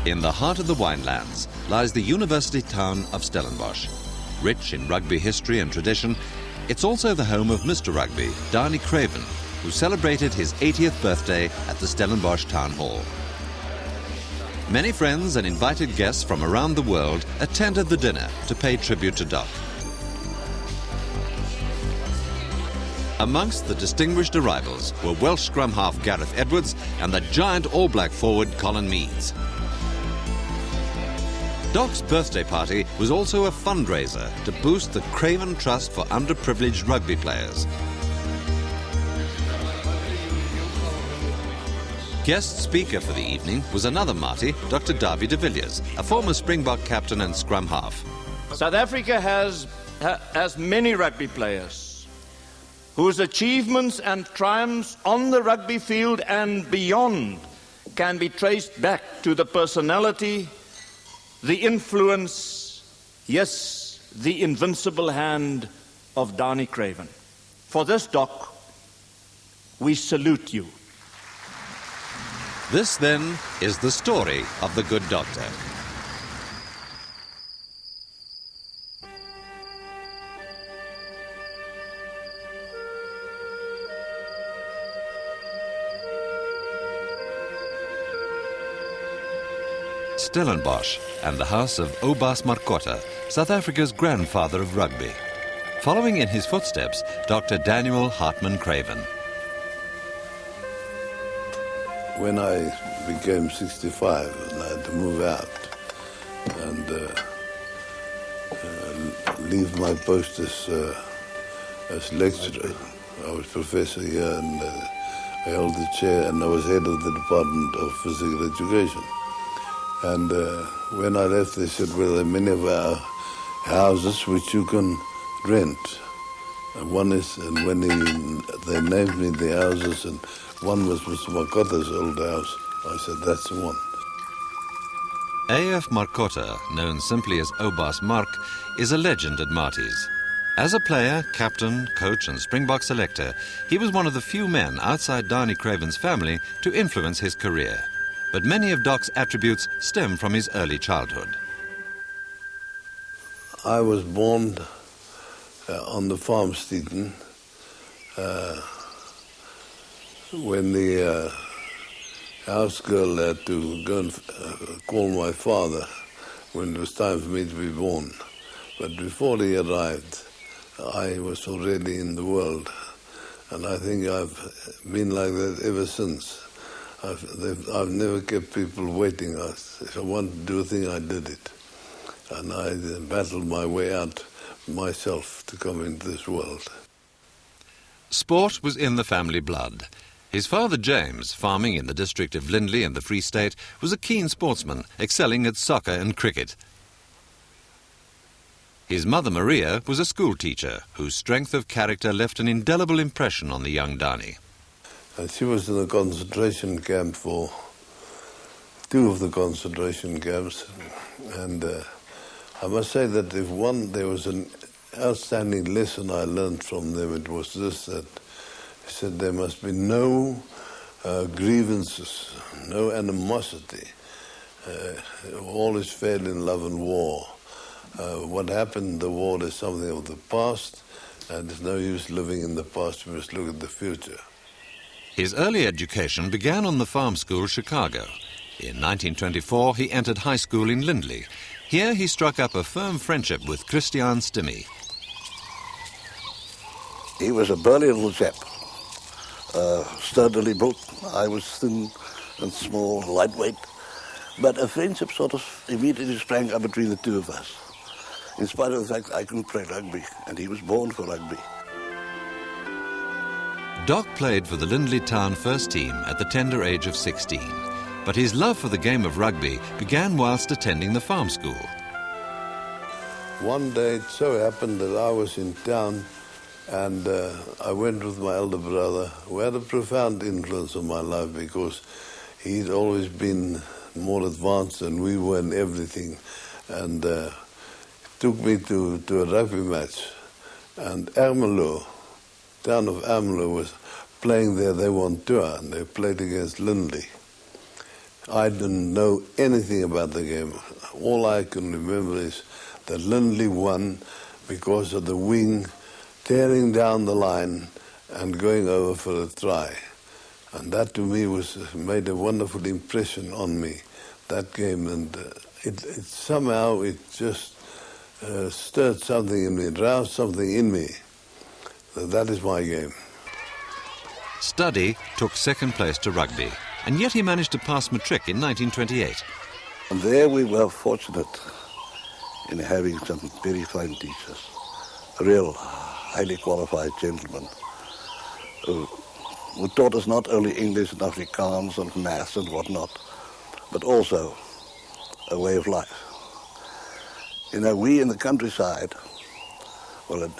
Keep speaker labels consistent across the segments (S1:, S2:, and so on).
S1: In the heart of the winelands lies the university town of Stellenbosch. Rich in rugby history and tradition, it's also the home of Mr. Rugby, Danie Craven, who celebrated his 80th birthday at the Stellenbosch Town Hall. Many friends and invited guests from around the world attended the dinner to pay tribute to Doc. Amongst the distinguished arrivals were Welsh scrum half Gareth Edwards and the giant All Black forward Colin Meads. Doc's birthday party was also a fundraiser to boost the Craven Trust for underprivileged rugby players. Guest speaker for the evening was another Marty, Dr. Davie de Villiers, a former Springbok captain and scrum half.
S2: South Africa has many rugby players whose achievements and triumphs on the rugby field and beyond can be traced back to the personality, the influence, yes, the invincible hand of Danie Craven. For this, Doc, we salute you.
S1: This, then, is the story of the good doctor. Stellenbosch and the house of Oubaas Marcotta, South Africa's grandfather of rugby. Following in his footsteps, Dr. Daniel Hartman Craven.
S3: When I became 65 and I had to move out and leave my post as lecturer, I was professor here and I held the chair and I was head of the Department of Physical Education. And when I left, they said, well, there are many of our houses which you can rent. And one is, and when they named me the houses, and one was Mr. Marcotta's old house, I said, that's the one.
S1: A.F. Marcotta, known simply as Oubaas Mark, is a legend at Marty's. As a player, captain, coach and Springbok selector, he was one of the few men outside Danie Craven's family to influence his career. But many of Doc's attributes stem from his early childhood.
S3: I was born on the farm, Steeton, when the house girl had to go and call my father when it was time for me to be born. But before he arrived, I was already in the world. And I think I've been like that ever since. I've never kept people waiting. If I wanted to do a thing, I did it. And I battled my way out myself to come into this world.
S1: Sport was in the family blood. His father James, farming in the district of Lindley in the Free State, was a keen sportsman, excelling at soccer and cricket. His mother Maria was a school teacher, whose strength of character left an indelible impression on the young Danie.
S3: And she was in a concentration camp for 2 of the concentration camps. And I must say that if there was an outstanding lesson I learned from them, it was this, that he said there must be no grievances, no animosity. All is fair in love and war. What happened in the war is something of the past, and there's no use living in the past, we must look at the future.
S1: His early education began on the farm school Chicago. In 1924, he entered high school in Lindley. Here he struck up a firm friendship with Christian Stimmy.
S4: He was a burly little chap, sturdily built. I was thin and small, lightweight. But a friendship sort of immediately sprang up between the two of us, in spite of the fact I couldn't play rugby, and he was born for rugby.
S1: Doc played for the Lindley Town first team at the tender age of 16, but his love for the game of rugby began whilst attending the farm school.
S3: One day it so happened that I was in town and I went with my elder brother, who had a profound influence on my life because he'd always been more advanced than we were in everything, and took me to a rugby match. And Ermelo, town of Ermelo, was playing there. They won tour and they played against Lindley. I didn't know anything about the game. All I can remember is that Lindley won because of the wing tearing down the line and going over for a try. And that to me made a wonderful impression on me, that game. And it somehow just stirred something in me, it roused something in me. So that is my game.
S1: Study took second place to rugby, and yet he managed to pass matric in 1928.
S4: And there we were fortunate in having some very fine teachers, real highly qualified gentlemen who taught us not only English and Afrikaans and maths and whatnot, but also a way of life. You know, we in the countryside, well,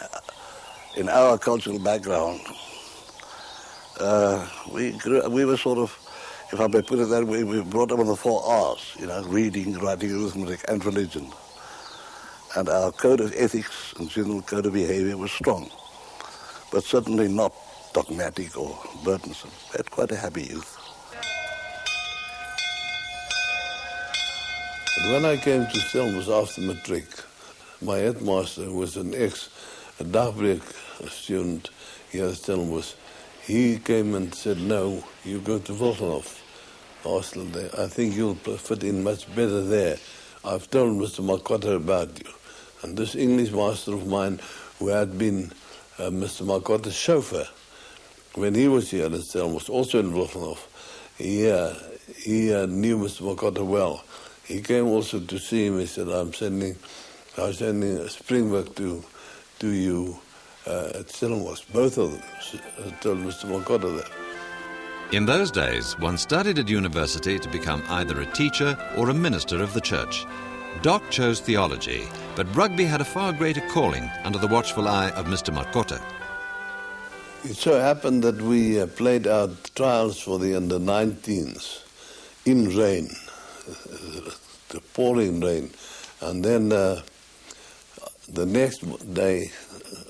S4: in our cultural background, we were sort of, if I may put it that way, we brought up on the 4 R's, you know, reading, writing, arithmetic, and religion. And our code of ethics and general code of behavior was strong, but certainly not dogmatic or burdensome. We had quite a happy youth.
S3: But when I came to Stellenbosch after matric, my headmaster was an ex-Dagbreek student here at Stellenbosch. He came and said, no, you go to Wilgenhof hostel there. I think you'll fit in much better there. I've told Mr. Makota about you. And this English master of mine, who had been Mr. Makota's chauffeur, when he was here at Stellenbosch, also in Wilgenhof, he knew Mr. Makota well. He came also to see him. He said, I'm sending a Springbok to you at Stellenbosch. Both of them told Mr. Makota that.
S1: In those days, one studied at university to become either a teacher or a minister of the church. Doc chose theology, but rugby had a far greater calling under the watchful eye of Mr. Makota.
S3: It so happened that we played our trials for the under-19s in rain, the pouring rain. And then the next day,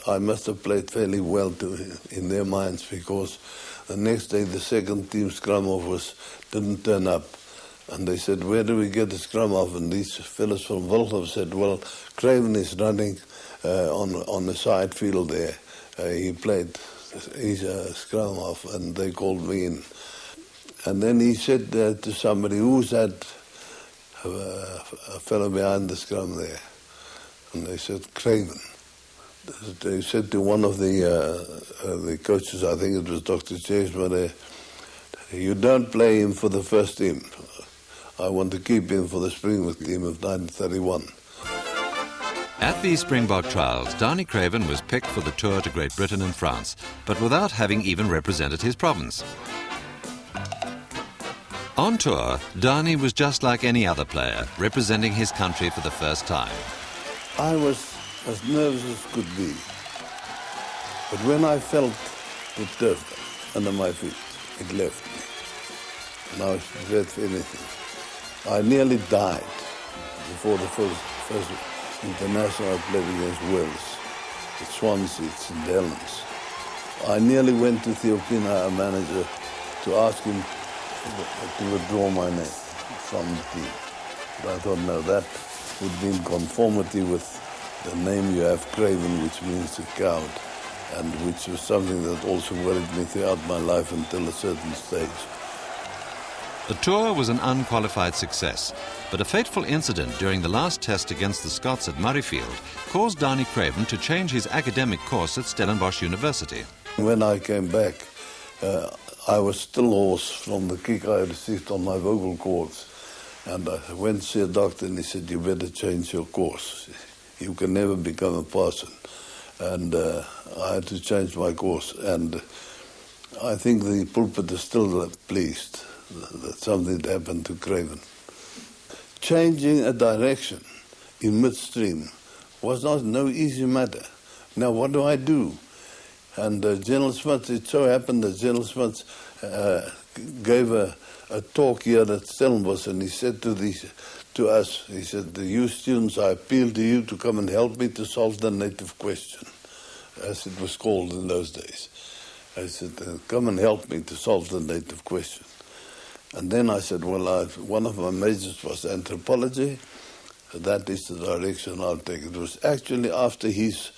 S3: I must have played fairly well in their minds, because the next day the second team scrum-off didn't turn up. And they said, where do we get the scrum-off? And these fellows from Wilgenhof said, well, Craven is running on the side field there. He's a scrum-off, and they called me in. And then he said to somebody, who's that fellow behind the scrum there? And they said, Craven. They said to one of the coaches, I think it was Dr. Chesma, you don't play him for the first team. I want to keep him for the Springbok team of 1931.
S1: At these Springbok trials, Danie Craven was picked for the tour to Great Britain and France, but without having even represented his province. On tour, Danie was just like any other player, representing his country for the first time.
S3: I was as nervous as could be. But when I felt the turf under my feet, it left me. And I was prepared for anything. I nearly died before the first international I played against Wales, at Swansea, at St Helens. I nearly went to Theopina, our manager, to ask him to withdraw my name from the team. But I thought, no, that would be in conformity with the name you have, Craven, which means a coward, and which was something that also worried me throughout my life until a certain stage.
S1: The tour was an unqualified success, but a fateful incident during the last test against the Scots at Murrayfield caused Danie Craven to change his academic course at Stellenbosch University.
S3: When I came back, I was still hoarse from the kick I received on my vocal cords. And I went to see a doctor and he said, you better change your course. You can never become a parson. And I had to change my course. And I think the pulpit is still pleased that something happened to Craven. Changing a direction in midstream was no easy matter. Now, what do I do? And General Smith, it so happened that General Smith gave a talk here at Stellenbosch, and he said to us, he said, you students, I appeal to you to come and help me to solve the native question, as it was called in those days. I said, come and help me to solve the native question. And then I said, well, one of my majors was anthropology. That is the direction I'll take. It was actually after his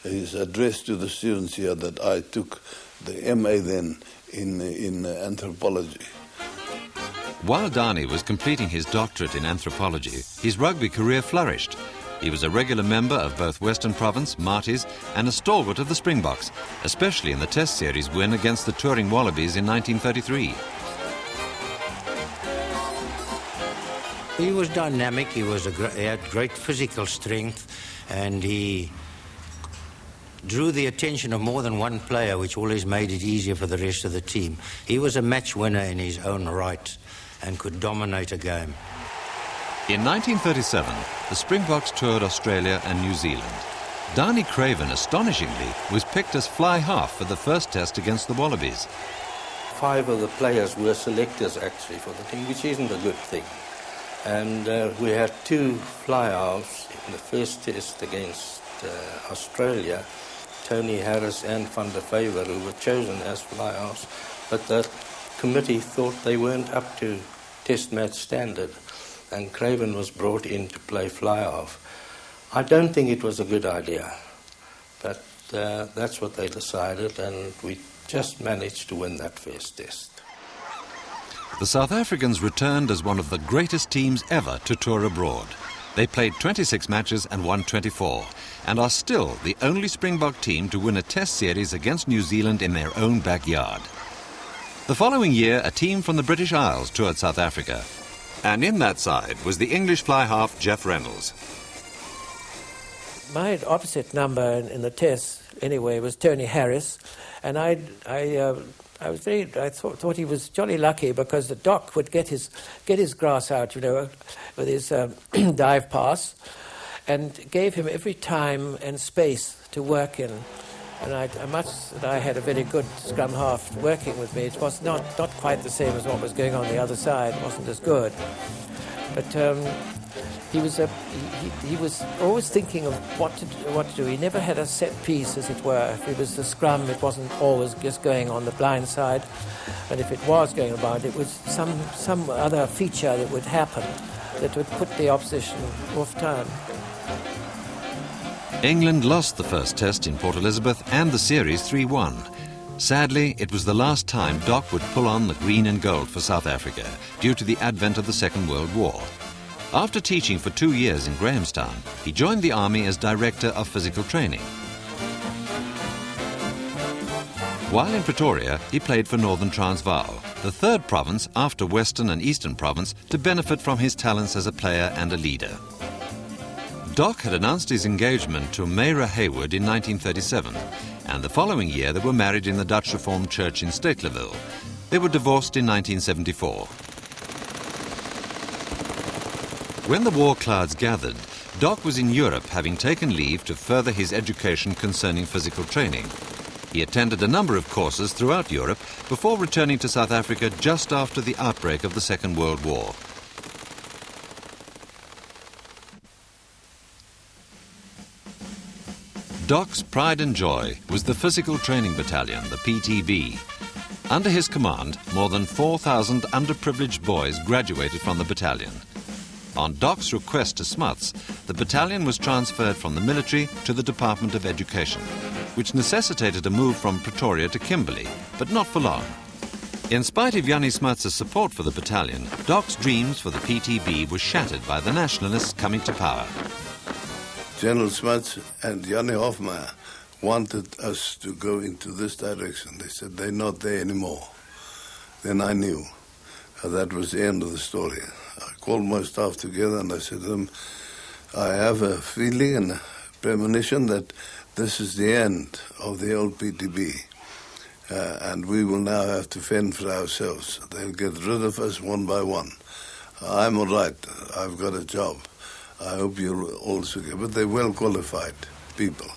S3: address to the students here that I took the MA then in anthropology.
S1: While Danie was completing his doctorate in anthropology, his rugby career flourished. He was a regular member of both Western Province, Marties, and a stalwart of the Springboks, especially in the Test Series win against the touring Wallabies in 1933.
S5: He was dynamic, he had great physical strength, and he drew the attention of more than one player, which always made it easier for the rest of the team. He was a match winner in his own right and could dominate a game.
S1: In 1937, the Springboks toured Australia and New Zealand. Danie Craven, astonishingly, was picked as fly half for the first test against the Wallabies.
S6: 5 of the players were selectors actually for the team, which isn't a good thing. And we had 2 fly-halves in the first test against Australia, Tony Harris and Van der Vyver, who were chosen as fly-halves, but the committee thought they weren't up to test match standard, and Craven was brought in to play fly-half. I don't think it was a good idea, but that's what they decided, and we just managed to win that first test.
S1: The South Africans returned as one of the greatest teams ever to tour abroad. They played 26 matches and won 24, and are still the only Springbok team to win a test series against New Zealand in their own backyard. The following year, a team from the British Isles toured South Africa, and in that side was the English fly-half Jeff Reynolds.
S7: My opposite number in the test, anyway, was Tony Harris, and I thought he was jolly lucky because the Doc would get his grass out, you know, with his dive pass, and gave him every time and space to work in. And I had a very good scrum half working with me. It was not quite the same as what was going on the other side. It wasn't as good, but he was always thinking of what to do. He never had a set piece, as it were. If it was the scrum, it wasn't always just going on the blind side, and if it was going about, it was some other feature that would happen that would put the opposition off time.
S1: England lost the first test in Port Elizabeth and the series 3-1. Sadly, it was the last time Doc would pull on the green and gold for South Africa due to the advent of the Second World War. After teaching for 2 years in Grahamstown, he joined the army as Director of Physical Training. While in Pretoria, he played for Northern Transvaal, the third province after Western and Eastern Province to benefit from his talents as a player and a leader. Doc had announced his engagement to Mayra Hayward in 1937, and the following year they were married in the Dutch Reformed Church in Stateleville. They were divorced in 1974. When the war clouds gathered, Doc was in Europe, having taken leave to further his education concerning physical training. He attended a number of courses throughout Europe before returning to South Africa just after the outbreak of the Second World War. Doc's pride and joy was the Physical Training Battalion, the PTB. Under his command, more than 4,000 underprivileged boys graduated from the battalion. On Doc's request to Smuts, the battalion was transferred from the military to the Department of Education, which necessitated a move from Pretoria to Kimberley, but not for long. In spite of Jannie Smuts' support for the battalion, Doc's dreams for the PTB were shattered by the nationalists coming to power.
S3: General Smuts and Jannie Hofmeyer wanted us to go into this direction. They said they're not there anymore. Then I knew that was the end of the story. I called my staff together and I said to them, I have a feeling and a premonition that this is the end of the old PTB. And we will now have to fend for ourselves. They'll get rid of us one by one. I'm all right. I've got a job. I hope you're also good. But they're well-qualified people.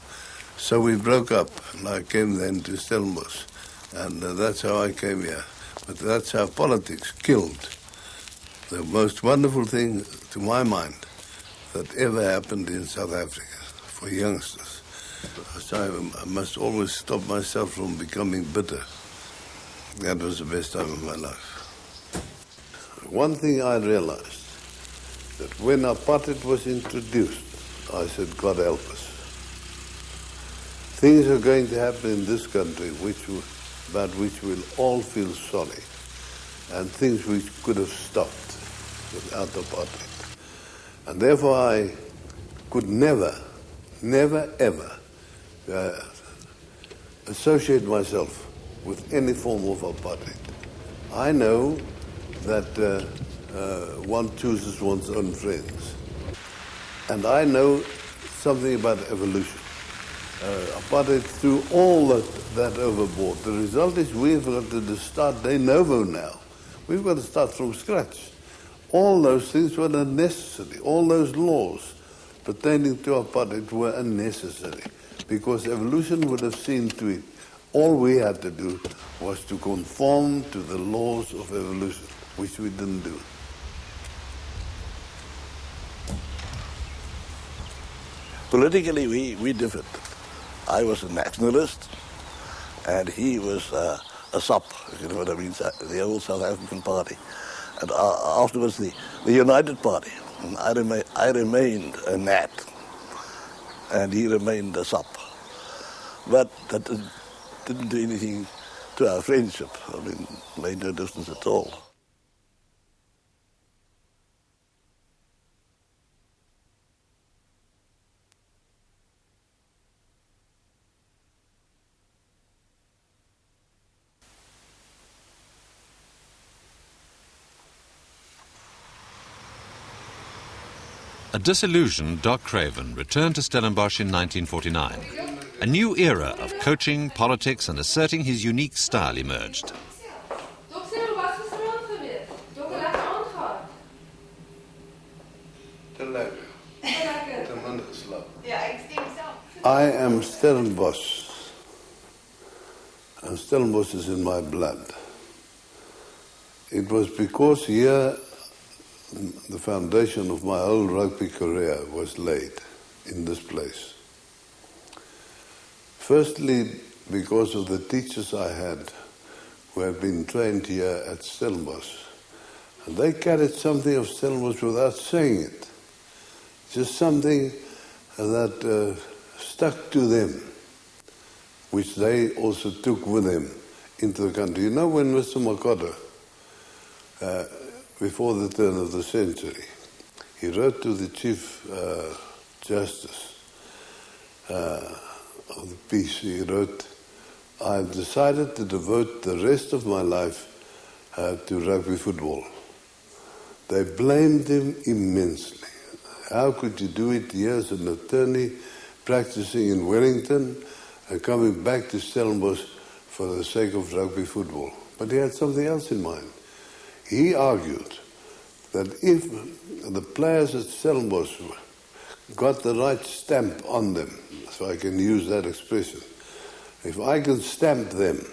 S3: So we broke up, and I came then to Stellenbosch. And that's how I came here. But that's how politics killed. The most wonderful thing, to my mind, that ever happened in South Africa for youngsters. So I must always stop myself from becoming bitter. That was the best time of my life. one thing I realized, that when apartheid was introduced, I said, God help us. Things are going to happen in this country about which we'll all feel sorry, and things which could have stopped without apartheid. And therefore I could never, ever associate myself with any form of apartheid. I know that one chooses one's own friends. And I know something about evolution. Apartheid threw all that overboard. The result is we've got to start de novo now. We've got to start from scratch. All those things were unnecessary. All those laws pertaining to apartheid were unnecessary because evolution would have seen to it. All we had to do was to conform to the laws of evolution, which we didn't do.
S4: Politically, we differed. I was a nationalist, and he was a SAP, if you know what I mean, the old South African Party. And afterwards, the United Party. And I remained a NAT, and he remained a SAP. But that didn't do anything to our friendship. I mean, made no difference at all.
S1: A disillusioned Doc Craven returned to Stellenbosch in 1949. A new era of coaching, politics and asserting his unique style emerged.
S3: I am Stellenbosch, and Stellenbosch is in my blood. It was because here the foundation of my whole rugby career was laid in this place. Firstly, because of the teachers I had who had been trained here at Stellenbosch. And they carried something of Stellenbosch without saying it. Just something that stuck to them, which they also took with them into the country. You know, when Mr. Makota, before the turn of the century, he wrote to the Chief Justice of the peace, he wrote, "I've decided to devote the rest of my life to rugby football." They blamed him immensely. How could you do it here as an attorney practicing in Wellington and coming back to Stellenbosch for the sake of rugby football? But he had something else in mind. He argued that if the players at Stellenbosch got the right stamp on them, so I can use that expression, if I can stamp them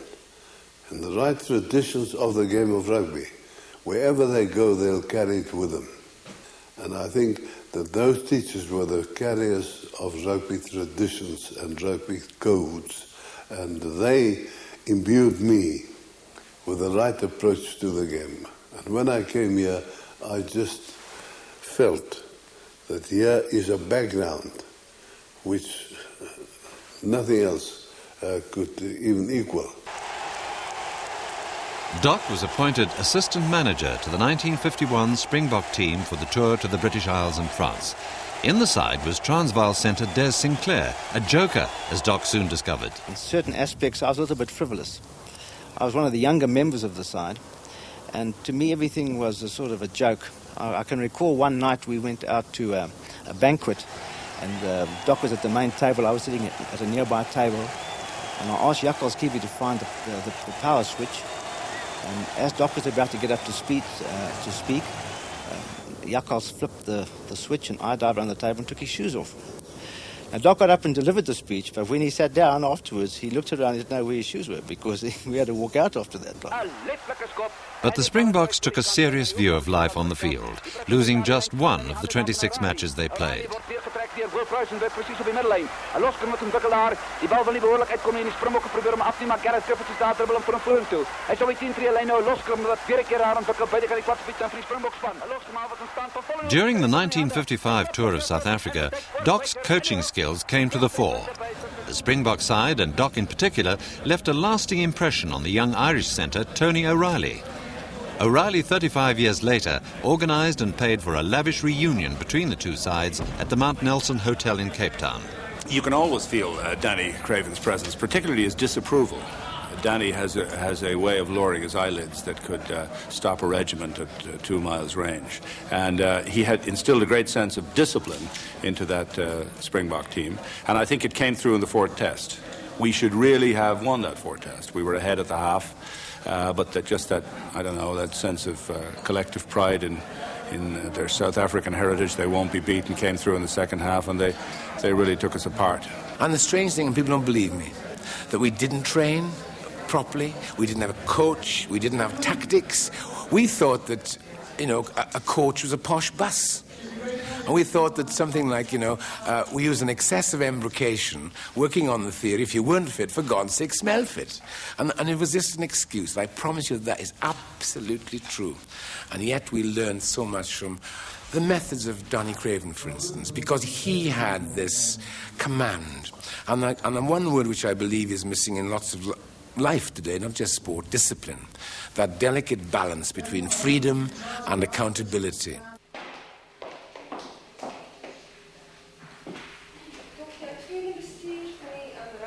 S3: in the right traditions of the game of rugby, wherever they go, they'll carry it with them. And I think that those teachers were the carriers of rugby traditions and rugby codes, and they imbued me with the right approach to the game. And when I came here, I just felt that here is a background which nothing else could even equal.
S1: Doc was appointed assistant manager to the 1951 Springbok team for the tour to the British Isles and France. In the side was Transvaal centre Des Sinclair, a joker, as Doc soon discovered.
S8: In certain aspects, I was a little bit frivolous. I was one of the younger members of the side, and to me everything was a sort of a joke. I can recall one night we went out to a banquet, and Doc was at the main table. I was sitting at a nearby table, and I asked Jakkals Kiwi to find the power switch. And as Doc was about to get up to speak, Jakkals flipped the switch, and I dived around the table and took his shoes off. Now, Doc got up and delivered the speech, but when he sat down afterwards, he looked around and didn't know where his shoes were, because we had to walk out after that.
S1: But the Springboks took a serious view of life on the field, losing just one of the 26 matches they played.
S9: keer Wilfruisen weer precies op die middellijn. En loskom met een bukkelaar. Die bal wil niet behoorlijk uitkomen in die Springbokken proberen hem af te maken. Gareth Griffiths staat dribbel om voor een vleun toe. Hij zou die 10-3 lijn nou loskom omdat vier keer aan een bukkel buiten kan die kwartspiet zijn voor die Springboks van.
S1: During the 1955 tour of South Africa, Doc's coaching skills came to the fore. The Springbok side, and Doc in particular, left a lasting impression on the young Irish centre Tony O'Reilly. O'Reilly, 35 years later, organised and paid for a lavish reunion between the two sides at the Mount Nelson Hotel in Cape Town.
S10: You can always feel Danie Craven's presence, particularly his disapproval. Danie has a way of lowering his eyelids that could stop a regiment at 2 miles range. And he had instilled a great sense of discipline into that Springbok team. And I think it came through in the fourth test. We should really have won that fourth test. We were ahead at the half. But that sense of collective pride in their South African heritage, they won't be beaten, came through in the second half, and they really took us apart.
S11: And the strange thing, and people don't believe me, that we didn't train properly, we didn't have a coach, we didn't have tactics. We thought that, a coach was a posh bus. And we thought that something like, we use an excessive embrocation working on the theory, if you weren't fit, for God's sake, smell fit. And it was just an excuse. I promise you that is absolutely true. And yet we learned so much from the methods of Danie Craven, for instance, because he had this command. And the one word which I believe is missing in lots of life today, not just sport, discipline. That delicate balance between freedom and accountability.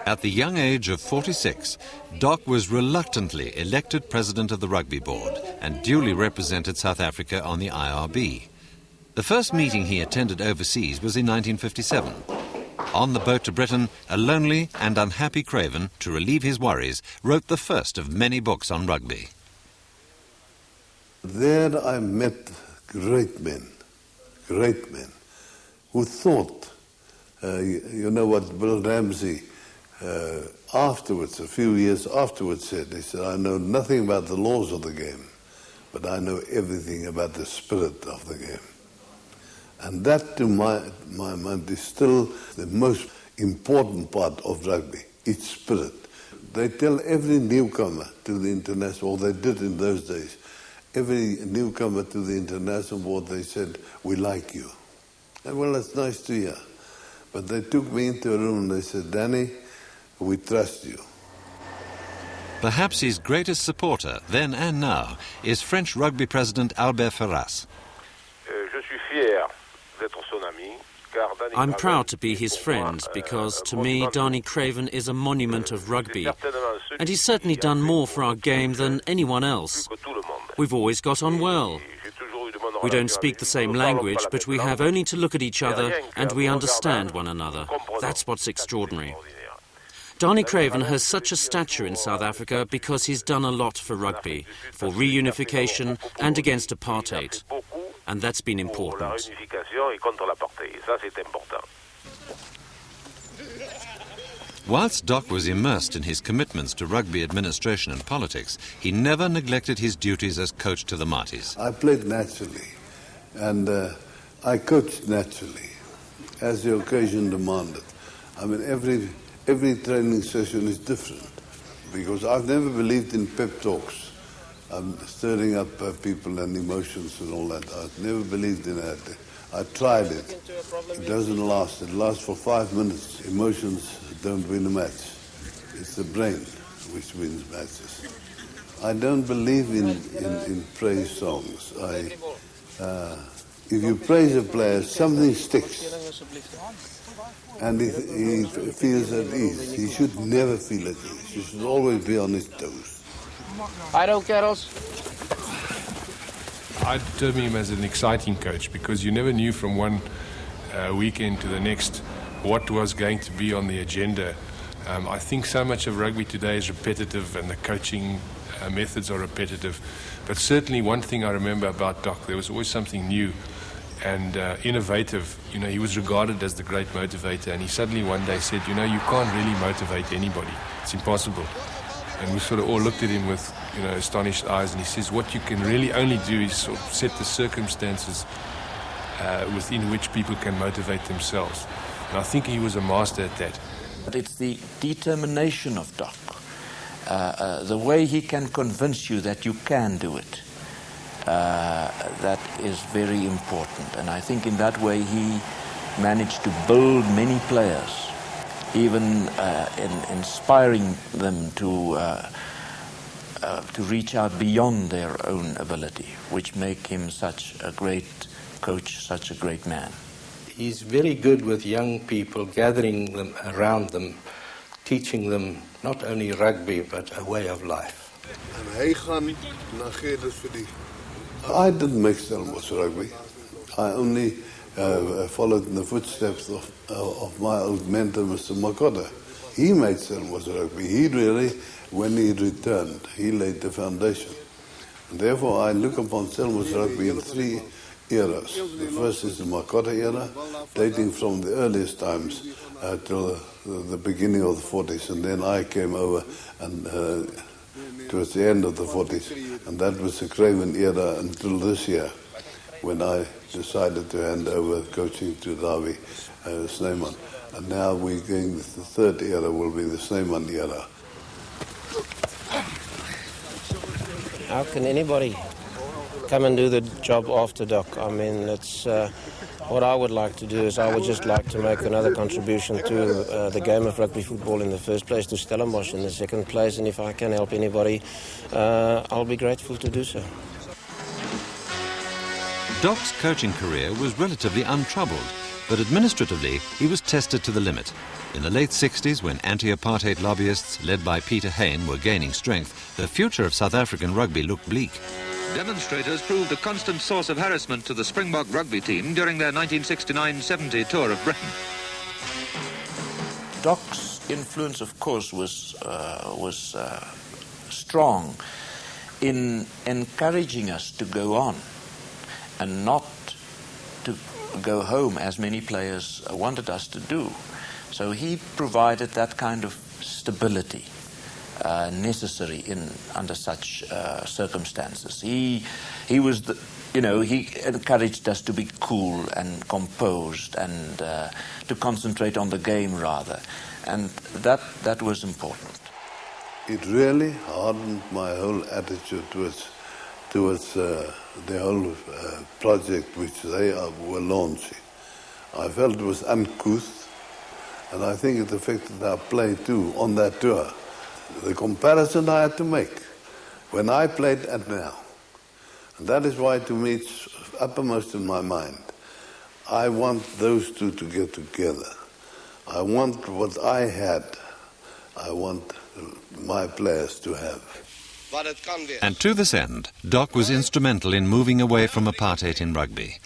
S1: At the young age of 46, Doc was reluctantly elected president of the Rugby Board and duly represented South Africa on the IRB. The first meeting he attended overseas was in 1957. On the boat to Britain, a lonely and unhappy Craven, to relieve his worries, wrote the first of many books on rugby.
S3: There I met great men, who thought, you know what Bill Ramsey afterwards, a few years afterwards said, he said, I know nothing about the laws of the game, but I know everything about the spirit of the game. And that, to my mind, is still the most important part of rugby, its spirit. They tell every newcomer to the international, or they did in those days, every newcomer to the international board, they said, we like you. And well, that's nice to hear. But they took me into a room and they said, Danie, we trust you.
S1: Perhaps his greatest supporter, then and now, is French rugby president Albert Ferrasse.
S12: I'm proud to be his friend because, to me, Danie Craven is a monument of rugby. And he's certainly done more for our game than anyone else. We've always got on well. We don't speak the same language, but we have only to look at each other and we understand one another. That's what's extraordinary. Danie Craven has such a stature in South Africa because he's done a lot for rugby, for reunification and against apartheid. And that's been important.
S1: Whilst Doc was immersed in his commitments to rugby administration and politics, he never neglected his duties as coach to the Matis.
S3: I played naturally, and I coached naturally, as the occasion demanded. I mean, every training session is different, because I've never believed in pep talks, stirring up people and emotions and all that. I've never believed in that. I tried it. It doesn't last. It lasts for 5 minutes. Emotions don't win a match. It's the brain which wins matches. I don't believe in praise songs. If you praise a player, something sticks. And he feels at ease. He should never feel at ease. He should always be on his toes.
S9: I don't care.
S13: I term him as an exciting coach because you never knew from one weekend to the next what was going to be on the agenda. I think so much of rugby today is repetitive and the coaching methods are repetitive. But certainly one thing I remember about Doc, there was always something new and innovative. You know, he was regarded as the great motivator, and he suddenly one day said, you know, you can't really motivate anybody. It's impossible. And we sort of all looked at him with, you know, astonished eyes, and he says, what you can really only do is sort of set the circumstances within which people can motivate themselves. And I think he was a master at that.
S2: But it's the determination of Doc, the way he can convince you that you can do it, that is very important. And I think in that way he managed to build many players, even in inspiring them to reach out beyond their own ability, which make him such a great coach, such a great man.
S6: He's very good with young people, gathering them around them, teaching them not only rugby but a way of life.
S3: I didn't make Stellenbosch rugby. I only followed in the footsteps of my old mentor, Mr. Makota. He made Stellenbosch rugby. He really, when he returned, he laid the foundation. And therefore, I look upon Stellenbosch rugby in three eras. The first is the Makota era, dating from the earliest times till the beginning of the 40s, and then I came over and towards the end of the 40s, and that was the Craven era until this year, when I decided to hand over coaching to Dawie Snyman. And now we're going, the third era will be the Snyman era.
S7: How can anybody come and do the job after Doc? I mean, it's what I would like to do is I would just like to make another contribution to the game of rugby football in the first place, to Stellenbosch in the second place, and if I can help anybody, I'll be grateful to do so.
S1: Doc's coaching career was relatively untroubled, but administratively he was tested to the limit. In the late 60s, when anti-apartheid lobbyists led by Peter Hain were gaining strength, the future of South African rugby looked bleak.
S14: Demonstrators proved a constant source of harassment to the Springbok rugby team during their 1969-70 tour of Britain.
S2: Doc's influence, of course, was strong in encouraging us to go on and not to go home as many players wanted us to do. So he provided that kind of stability necessary under such circumstances. He was he encouraged us to be cool and composed and to concentrate on the game rather, and that was important.
S3: It really hardened my whole attitude towards the whole project which they were launching. I felt it was uncouth, and I think it affected our play too on that tour. The comparison I had to make when I played and now. And that is why, to me, it's uppermost in my mind. I want those two to get together. I want what I had. I want my players to have.
S1: And to this end, Doc was instrumental in moving away from apartheid in rugby.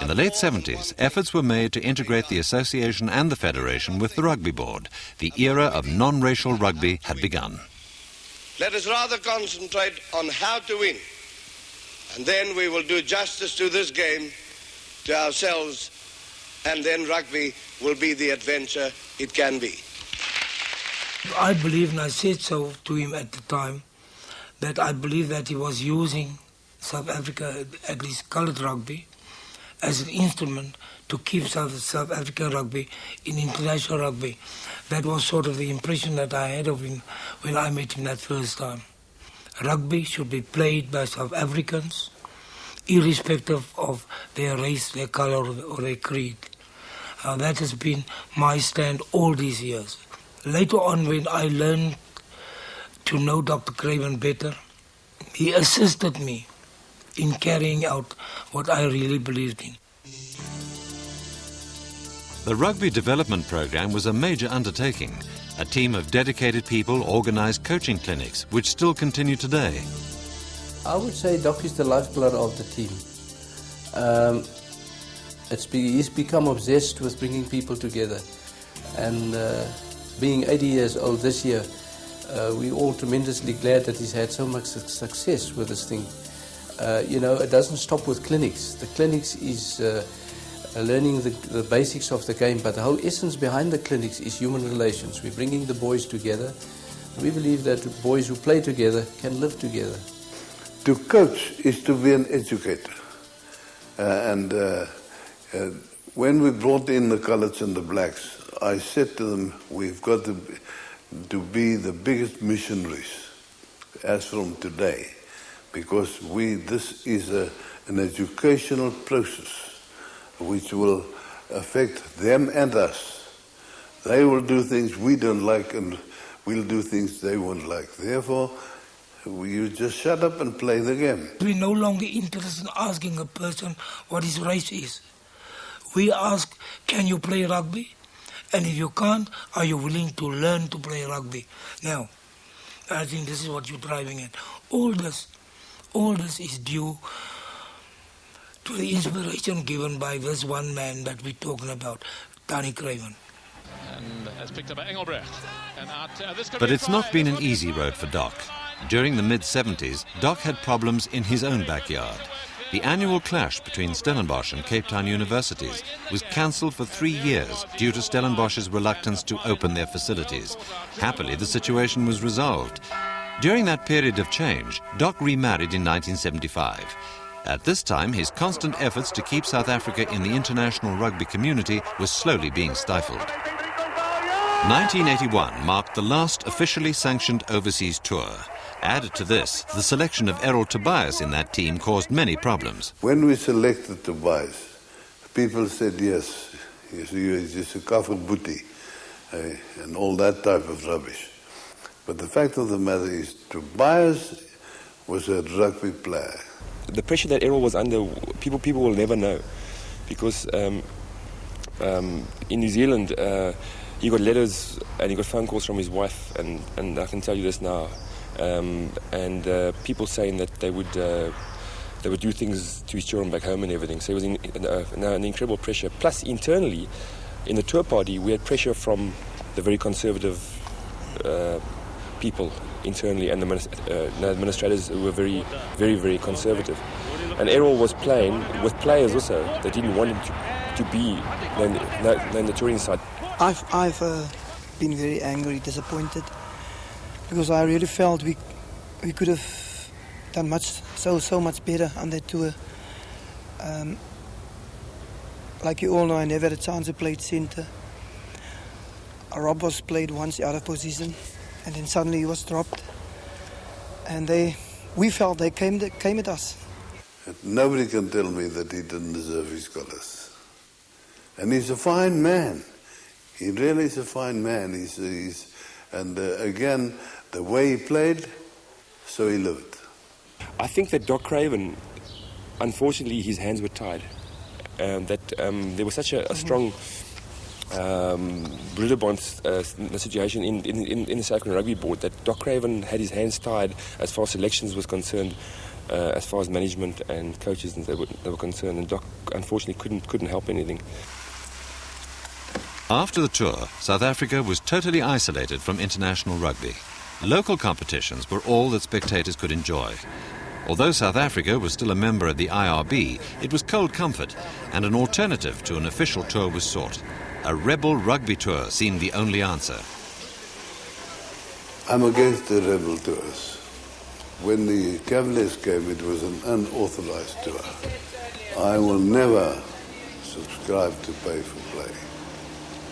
S1: In the late 70s, efforts were made to integrate the association and the federation with the rugby board. The era of non-racial rugby had begun.
S15: Let us rather concentrate on how to win, and then we will do justice to this game, to ourselves, and then rugby will be the adventure it can be.
S16: I believe, and I said so to him at the time, that I believe that he was using South Africa, at least coloured rugby, as an instrument to keep South African rugby in international rugby. That was sort of the impression that I had of him when I met him that first time. Rugby should be played by South Africans, irrespective of their race, their colour or their creed. That has been my stand all these years. Later on, when I learned to know Dr. Craven better, he assisted me in carrying out what I really believed in.
S1: The rugby development program was a major undertaking. A team of dedicated people organised coaching clinics, which still continue today.
S17: I would say Doc is the lifeblood of the team. He's become obsessed with bringing people together. And being 80 years old this year, we're all tremendously glad that he's had so much success with this thing. It doesn't stop with clinics. The clinics is learning the basics of the game, but the whole essence behind the clinics is human relations. We're bringing the boys together. We believe that boys who play together can live together.
S3: To coach is to be an educator. When we brought in the colours and the blacks, I said to them, we've got to be the biggest missionaries as from today, because this is an educational process which will affect them and us. They will do things we don't like, and we'll do things they won't like. Therefore, you just shut up and play the game.
S16: We're no longer interested in asking a person what his race is. We ask, can you play rugby? And if you can't, are you willing to learn to play rugby? Now, I think this is what you're driving at. All this is due to the inspiration given by this one man that we're talking about, Danie Craven.
S1: But it's not been an easy road for Doc. During the mid-70s, Doc had problems in his own backyard. The annual clash between Stellenbosch and Cape Town universities was cancelled for 3 years due to Stellenbosch's reluctance to open their facilities. Happily, the situation was resolved. During that period of change, Doc remarried in 1975. At this time, his constant efforts to keep South Africa in the international rugby community was slowly being stifled. 1981 marked the last officially sanctioned overseas tour. Added to this, the selection of Errol Tobias in that team caused many problems.
S3: When we selected Tobias, people said, yes, he's just a kafir booty, and all that type of rubbish. But the fact of the matter is, Tobias was a rugby player.
S18: The pressure that Errol was under, people will never know, because in New Zealand, he got letters and he got phone calls from his wife, and I can tell you this now. And people saying that they would do things to his children back home and everything. So it was an incredible pressure. Plus, internally, in the tour party, we had pressure from the very conservative people internally, and the administrators who were very, very, very conservative. And Errol was playing with players also that didn't want him to be in the touring side.
S19: I've been very angry, disappointed, because I really felt we could have done so much better on that tour. Like you all know, I never had a chance to play centre. Rob was played once out of position, and then suddenly he was dropped. And we felt they came at us.
S3: Nobody can tell me that he didn't deserve his colours. And he's a fine man. He really is a fine man. Again, the way he played, so he lived.
S18: I think that Doc Craven, unfortunately, his hands were tied. There was such a strong Broederbond situation in the South African Rugby Board that Doc Craven had his hands tied as far as selections was concerned, as far as management and coaches and they were concerned, and Doc unfortunately couldn't help anything.
S1: After the tour, South Africa was totally isolated from international rugby. Local competitions were all that spectators could enjoy. Although South Africa was still a member of the IRB, it was cold comfort, and an alternative to an official tour was sought. A rebel rugby tour seemed the only answer.
S3: I'm against the rebel tours. When the Cavaliers came, it was an unauthorized tour. I will never subscribe to pay for play.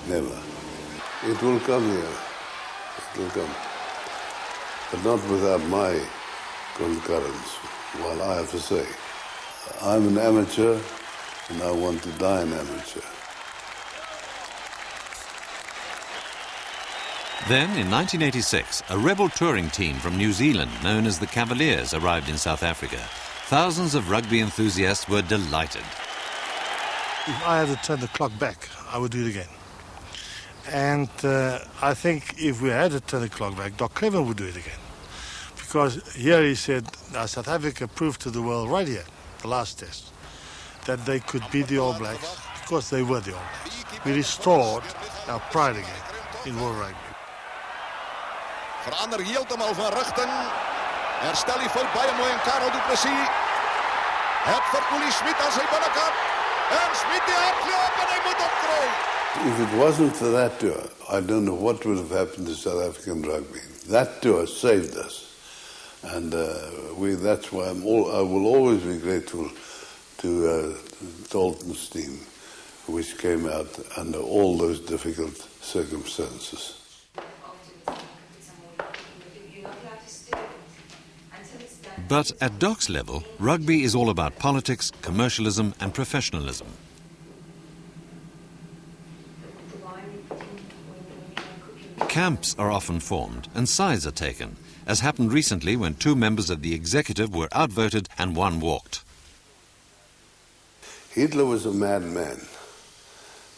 S3: Never. It will come here. It will come. But not without my concurrence, while I have to say, I'm an amateur and I want to die an amateur.
S1: Then, in 1986, a rebel touring team from New Zealand known as the Cavaliers arrived in South Africa. Thousands of rugby enthusiasts were delighted.
S20: If I had to turn the clock back, I would do it again. And I think if we had to turn the clock back, Doc Craven would do it again. Because here he said, South Africa proved to the world right here, the last test, that they could beat the All Blacks because they were the All Blacks. We restored our pride again in World Rugby.
S21: Verander heeltemal van rigting. Herstel die fout baie mooi en Karel du Plessis. Het vir Koelie Smit aan sy binnekant. En Smit die hardloop en hy moet opkrooi.
S3: If it wasn't for that tour, I don't know what would have happened to South African rugby. That tour saved us. And that's why I will always be grateful to Dalton's team which came out under all those difficult circumstances.
S1: But at Doc's level, rugby is all about politics, commercialism and professionalism. Camps are often formed and sides are taken, as happened recently when 2 members of the executive were outvoted and 1 walked.
S3: Hitler was a madman,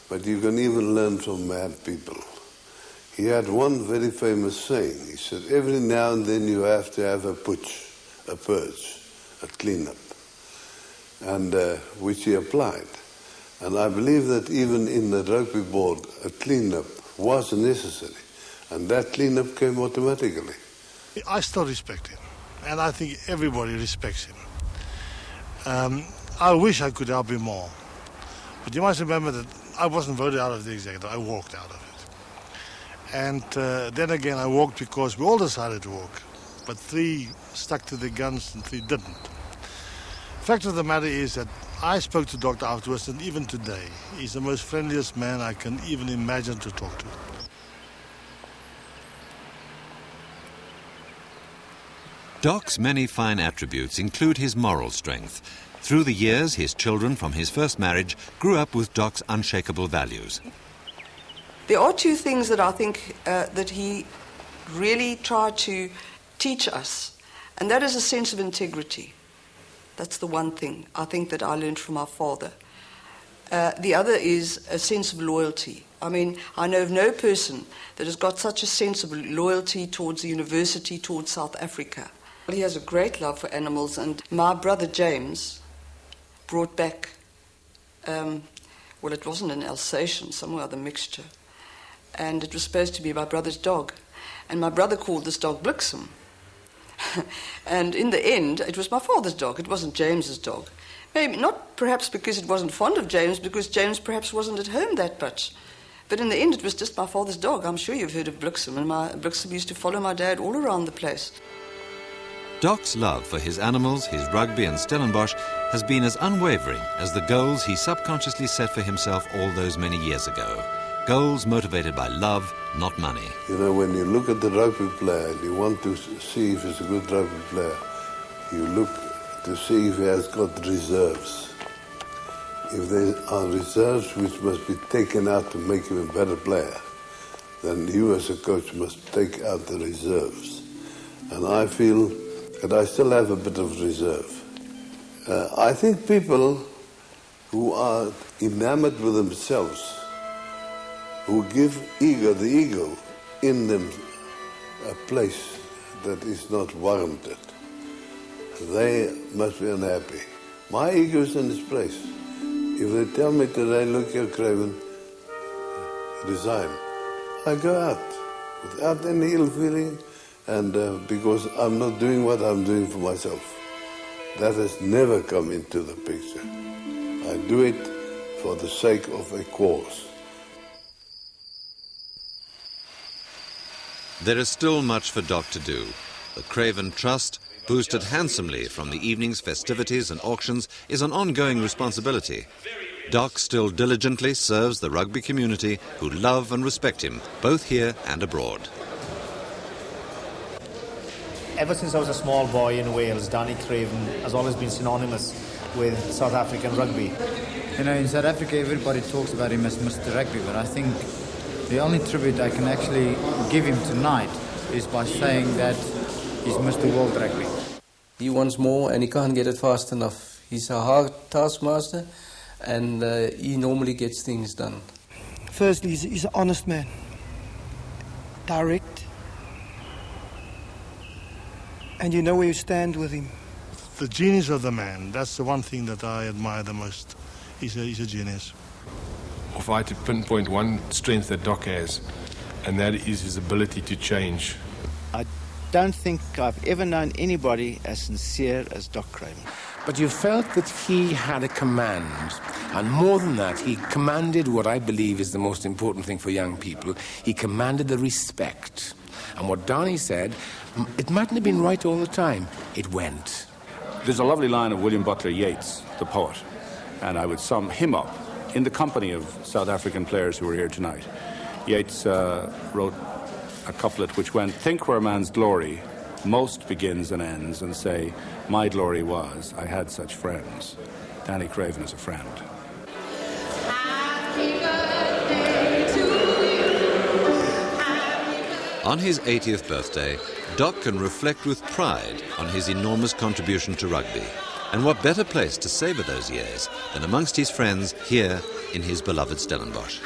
S3: but you can even learn from mad people. He had one very famous saying. He said, every now and then you have to have a purge, a clean-up, and which he applied. And I believe that even in the rugby board, a clean-up was necessary, and that clean-up came automatically.
S20: I still respect him, and I think everybody respects him. I wish I could help him more, but you must remember that I wasn't voted out of the executive, I walked out of it. And then again, I walked because we all decided to walk, but 3 stuck to their guns and 3 didn't. Fact of the matter is that I spoke to Doctor afterwards, and even today, he's the most friendliest man I can even imagine to talk to.
S1: Doc's many fine attributes include his moral strength. Through the years, his children from his first marriage grew up with Doc's unshakable values.
S5: There are 2 things that I think that he really tried to teach us, and that is a sense of integrity. That's the one thing I think that I learned from my father. The other is a sense of loyalty. I mean, I know of no person that has got such a sense of loyalty towards the university, towards South Africa. He has a great love for animals, and my brother James brought back, well, it wasn't an Alsatian, some other mixture, and it was supposed to be my brother's dog. And my brother called this dog Bliksem. And in the end, it was my father's dog. It wasn't James's dog. Maybe not perhaps because it wasn't fond of James, because James perhaps wasn't at home that much. But in the end, it was just my father's dog. I'm sure you've heard of Bliksem, and Bliksem used to follow my dad all around the place.
S1: Doc's love for his animals, his rugby and Stellenbosch has been as unwavering as the goals he subconsciously set for himself all those many years ago. Goals motivated by love, not money.
S3: You know, when you look at the rugby player and you want to see if he's a good rugby player, you look to see if he has got reserves. If there are reserves which must be taken out to make him a better player, then you as a coach must take out the reserves. And I feel that I still have a bit of reserve. I think people who are enamored with themselves, who give the ego in them a place that is not warranted, they must be unhappy. My ego is in this place. If they tell me today, look here, Craven, resign, I go out without any ill feeling, and because I'm not doing what I'm doing for myself. That has never come into the picture. I do it for the sake of a cause.
S1: There is still much for Doc to do. The Craven Trust, boosted handsomely from the evening's festivities and auctions, is an ongoing responsibility. Doc still diligently serves the rugby community who love and respect him, both here and abroad.
S22: Ever since I was a small boy in Wales, Danie Craven has always been synonymous with South African rugby.
S23: You know, in South Africa, everybody talks about him as Mr. Rugby, but I think the only tribute I can actually give him tonight is by saying that he's Mr. World Rugby.
S17: He wants more and he can't get it fast enough. He's a hard taskmaster and he normally gets things done.
S19: Firstly, he's an honest man. Direct. And you know where you stand with him.
S20: The genius of the man, that's the one thing that I admire the most. He's a genius.
S13: If I had to pinpoint one strength that Doc has, and that is his ability to change.
S8: I don't think I've ever known anybody as sincere as Doc Craven.
S11: But you felt that he had a command, and more than that, he commanded what I believe is the most important thing for young people. He commanded the respect. And what Danie said, it mightn't have been right all the time. It went.
S10: There's a lovely line of William Butler Yeats, the poet, and I would sum him up in the company of South African players who were here tonight. Yeats wrote a couplet which went, "Think where man's glory most begins and ends, and say, my glory was, I had such friends." Danie Craven is a friend.
S1: On his 80th birthday, Doc can reflect with pride on his enormous contribution to rugby. And what better place to savour those years than amongst his friends here in his beloved Stellenbosch.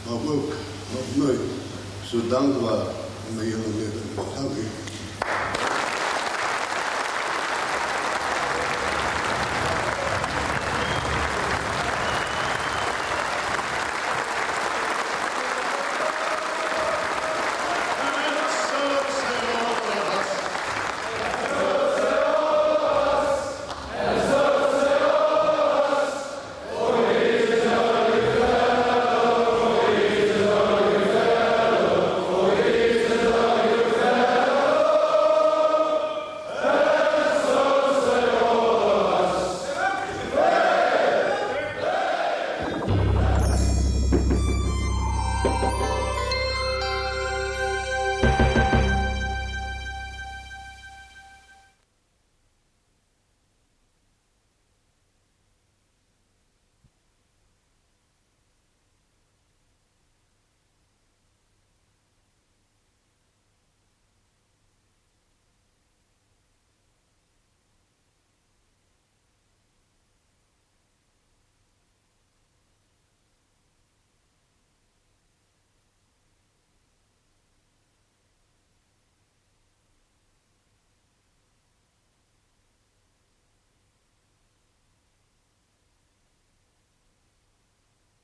S3: Maar ook nog nooit zo dankbaar om mijn hele leven. Dank u.